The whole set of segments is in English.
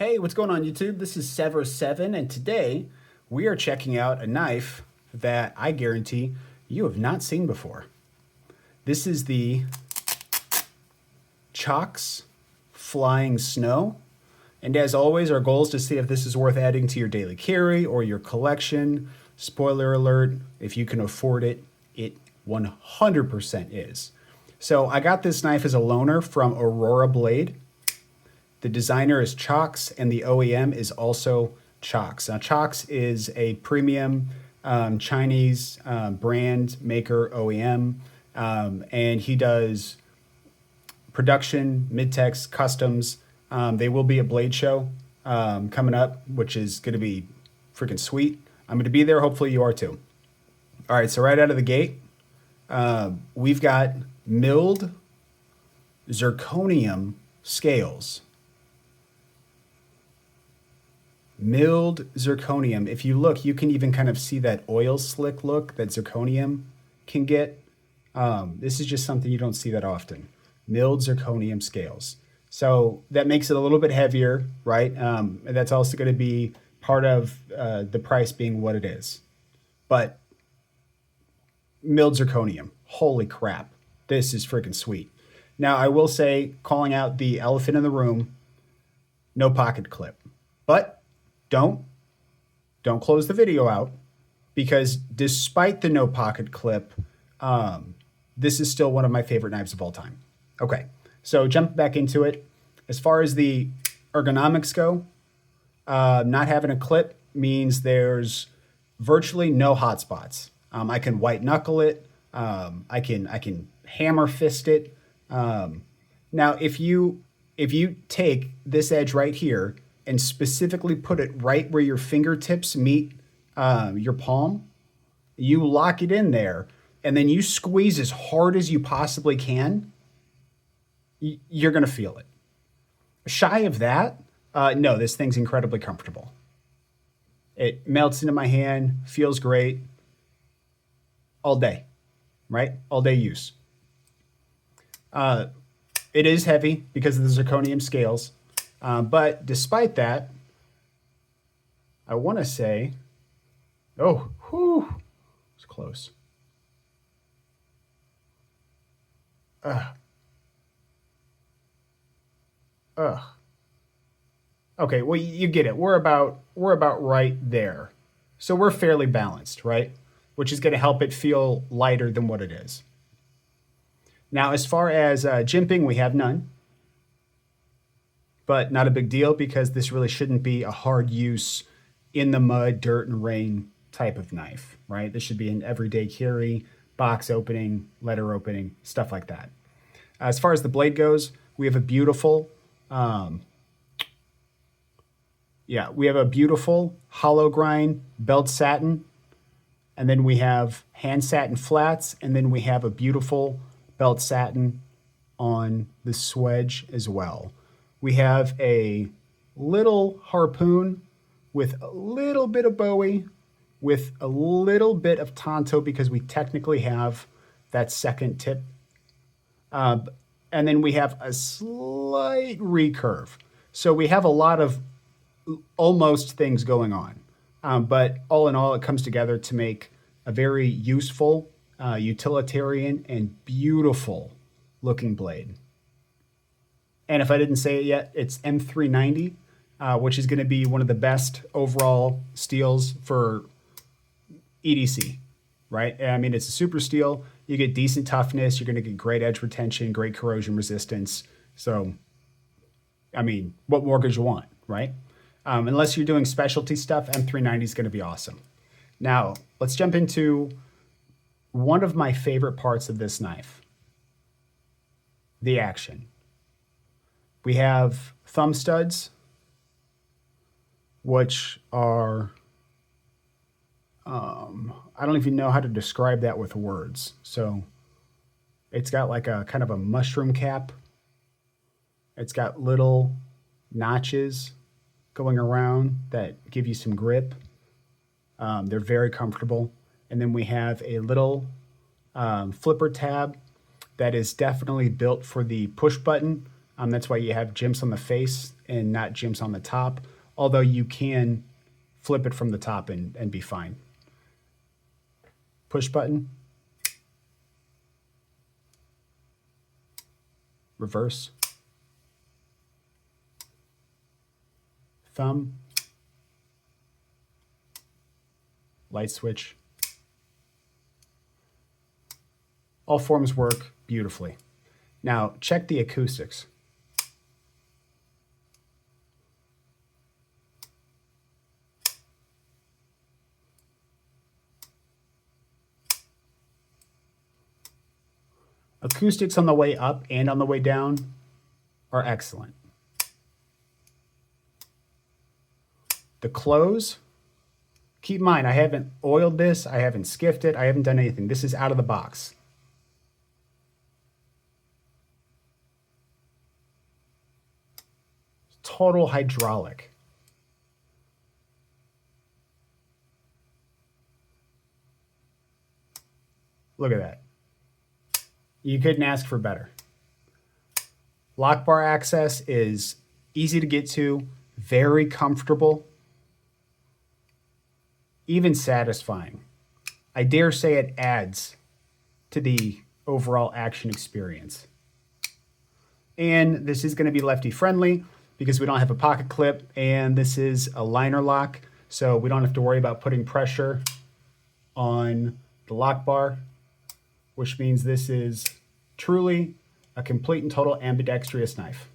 Hey, what's going on YouTube? This is Sever7 and today we are checking out a knife that I guarantee you have not seen before. This is the Chox Flying Snow. And as always, our goal is to see if this is worth adding to your daily carry or your collection. Spoiler alert, if you can afford it, it 100% is. So I got this knife as a loaner from Aurora Blade. The designer is Chox, and the OEM is also Chox. Now, Chox is a premium Chinese brand maker OEM, and he does production, mid-tex, customs. They will be at Blade Show coming up, which is going to be freaking sweet. I'm going to be there. Hopefully you are too. All right, so right out of the gate, we've got milled zirconium scales. Milled zirconium. If you look, you can even kind of see that oil slick look that zirconium can get. This is just something you don't see that often. Milled zirconium scales. So that makes it a little bit heavier, right? And that's also going to be part of the price being what it is. But milled zirconium, holy crap. This is freaking sweet. Now, I will say, calling out the elephant in the room, no pocket clip. But don't close the video out, because despite the no pocket clip, this is still one of my favorite knives of all time. Okay, so jump back into it. As far as the ergonomics go, not having a clip means there's virtually no hot spots. I can white knuckle it. I can hammer fist it. Now, if you take this edge right here and specifically put it right where your fingertips meet your palm, you lock it in there, and then you squeeze as hard as you possibly can, you're going to feel it. Shy of that, no, this thing's incredibly comfortable. It melts into my hand, feels great all day, right? All day use. It is heavy because of the zirconium scales. But despite that, I want to say, oh, whew, it's close. Okay, well, you get it. We're about right there. So we're fairly balanced, right? Which is going to help it feel lighter than what it is. Now, as far as jimping, we have none. But not a big deal, because this really shouldn't be a hard use in the mud, dirt, and rain type of knife, right? This should be an everyday carry, box opening, letter opening, stuff like that. As far as the blade goes, we have a beautiful, hollow grind belt satin, and then we have hand satin flats, and then we have a beautiful belt satin on the swedge as well. We have a little harpoon with a little bit of Bowie, with a little bit of Tonto, because we technically have that second tip. And then we have a slight recurve. So we have a lot of almost things going on. But all in all, it comes together to make a very useful, utilitarian, and beautiful looking blade. And if I didn't say it yet, it's M390, which is going to be one of the best overall steels for EDC, right? I mean, it's a super steel. You get decent toughness. You're going to get great edge retention, great corrosion resistance. So, I mean, what more could you want, right? Unless you're doing specialty stuff, M390 is going to be awesome. Now, let's jump into one of my favorite parts of this knife, the action. We have thumb studs, which are, I don't even know how to describe that with words. So it's got like a kind of a mushroom cap. It's got little notches going around that give you some grip. They're very comfortable. And then we have a little flipper tab that is definitely built for the push button. That's why you have jimps on the face and not jimps on the top, although you can flip it from the top and be fine. Push button. Reverse. Thumb. Light switch. All forms work beautifully. Now check the acoustics. Acoustics on the way up and on the way down are excellent. The close, keep in mind, I haven't oiled this, I haven't skiffed it, I haven't done anything. This is out of the box. Total hydraulic. Look at that. You couldn't ask for better. Lock bar access is easy to get to, very comfortable, even satisfying. I dare say it adds to the overall action experience. And this is going to be lefty friendly because we don't have a pocket clip, and this is a liner lock, so we don't have to worry about putting pressure on the lock bar, which means this is truly a complete and total ambidextrous knife.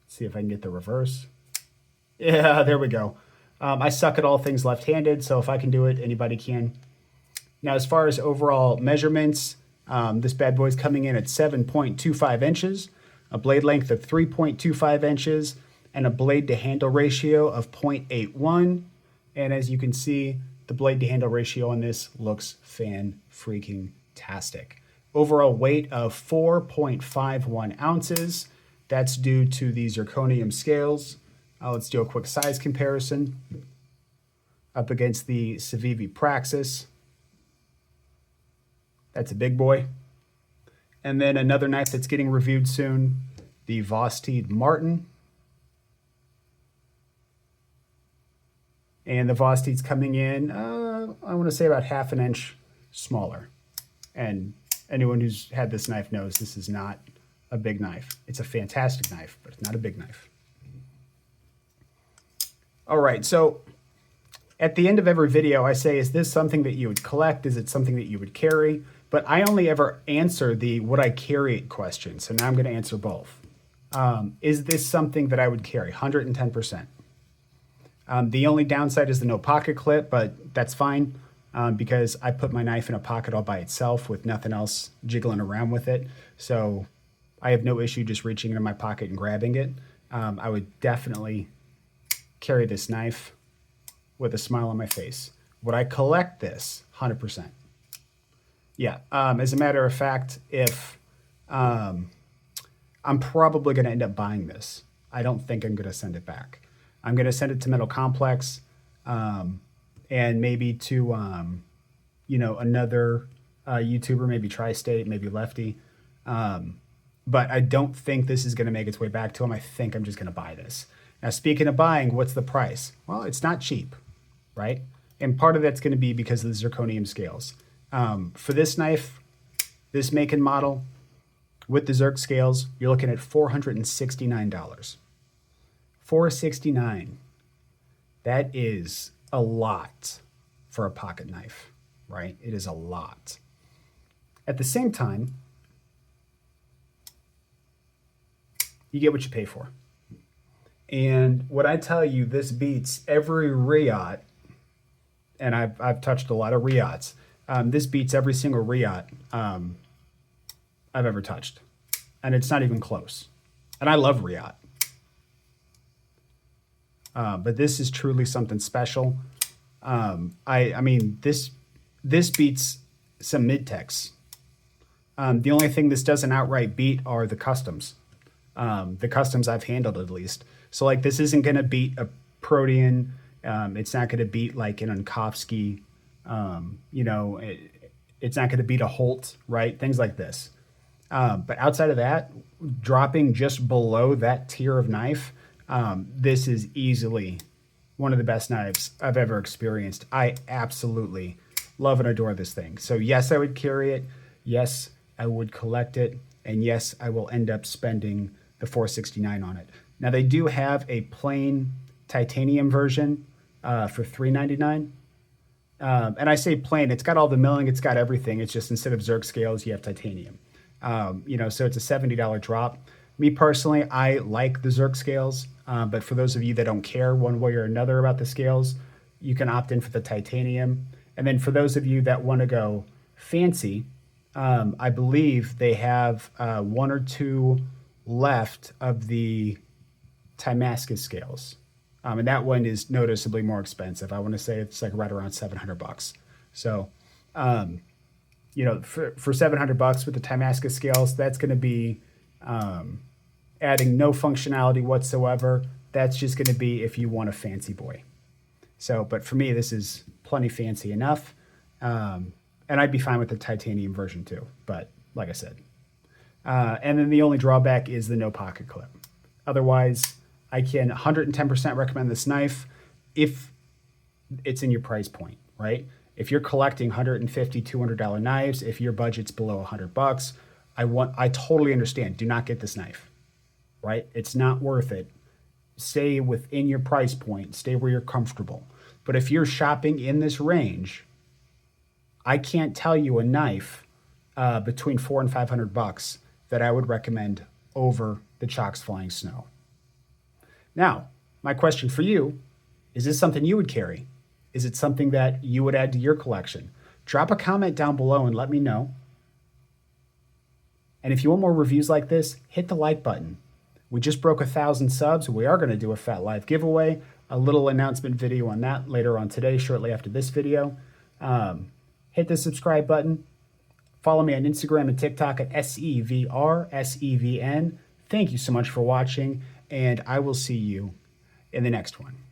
See if I can get the reverse. Yeah, there we go. I suck at all things left-handed, so if I can do it, anybody can. Now, as far as overall measurements, this bad boy's coming in at 7.25 inches, a blade length of 3.25 inches, and a blade to handle ratio of 0.81. And as you can see, the blade to handle ratio on this looks fan-freaking-tastic. Overall weight of 4.51 ounces. That's due to the zirconium scales. Let's do a quick size comparison up against the Civivi Praxis. That's a big boy. And then another knife that's getting reviewed soon, the Vosteed Martin. And the Vosteed's coming in, I want to say about half an inch smaller. And anyone who's had this knife knows this is not a big knife. It's a fantastic knife, but it's not a big knife. All right, so at the end of every video, I say, is this something that you would collect? Is it something that you would carry? But I only ever answer the would I carry it question. So now I'm going to answer both. Is this something that I would carry? 110%. The only downside is the no pocket clip, but that's fine because I put my knife in a pocket all by itself with nothing else jiggling around with it. So I have no issue just reaching into my pocket and grabbing it. I would definitely carry this knife with a smile on my face. Would I collect this? 100%. Yeah, as a matter of fact, if I'm probably going to end up buying this, I don't think I'm going to send it back. I'm going to send it to Metal Complex and maybe to, another YouTuber, maybe Tri-State, maybe Lefty. But I don't think this is going to make its way back to him. I think I'm just going to buy this. Now, speaking of buying, what's the price? Well, it's not cheap, right? And part of that's going to be because of the zirconium scales. For this knife, this make and model, with the Zirc scales, you're looking at $469. $469. That is a lot for a pocket knife, right? It is a lot. At the same time, you get what you pay for. And what I tell you, this beats every Riot, and I've touched a lot of Riots. This beats every single Riot I've ever touched. And it's not even close. And I love Riot. But this is truly something special. I mean, this beats some mid-techs. The only thing this doesn't outright beat are the customs. The customs I've handled at least. So like this isn't going to beat a Protean. It's not going to beat like an Unkovsky. It's not going to beat a Holt, right? Things like this. But outside of that, dropping just below that tier of knife, this is easily one of the best knives I've ever experienced. I absolutely love and adore this thing. So yes, I would carry it. Yes, I would collect it. And yes, I will end up spending the $469 on it. Now they do have a plain titanium version for $399. And I say plain, it's got all the milling, it's got everything. It's just instead of Zerk scales, you have titanium. So it's a $70 drop. Me personally, I like the Zerk scales, but for those of you that don't care one way or another about the scales, you can opt in for the titanium. And then for those of you that want to go fancy, I believe they have one or two left of the Damascus scales. And that one is noticeably more expensive. I want to say it's like right around $700. So, for $700 with the Damascus scales, that's going to be adding no functionality whatsoever. That's just going to be if you want a fancy boy. So, but for me, this is plenty fancy enough. And I'd be fine with the titanium version too. But like I said, and then the only drawback is the no pocket clip. Otherwise, I can 110% recommend this knife if it's in your price point, right? If you're collecting $150, $200 knives, if your budget's below $100, I totally understand. Do not get this knife, right? It's not worth it. Stay within your price point. Stay where you're comfortable. But if you're shopping in this range, I can't tell you a knife between $400 and $500 that I would recommend over the Chox Flying Snow. Now, my question for you, is this something you would carry? Is it something that you would add to your collection? Drop a comment down below and let me know. And if you want more reviews like this, hit the like button. We just broke 1,000 subs. We are going to do a Fat Live giveaway, a little announcement video on that later on today, shortly after this video. Hit the subscribe button. Follow me on Instagram and TikTok at SEVRSEVN. Thank you so much for watching, and I will see you in the next one.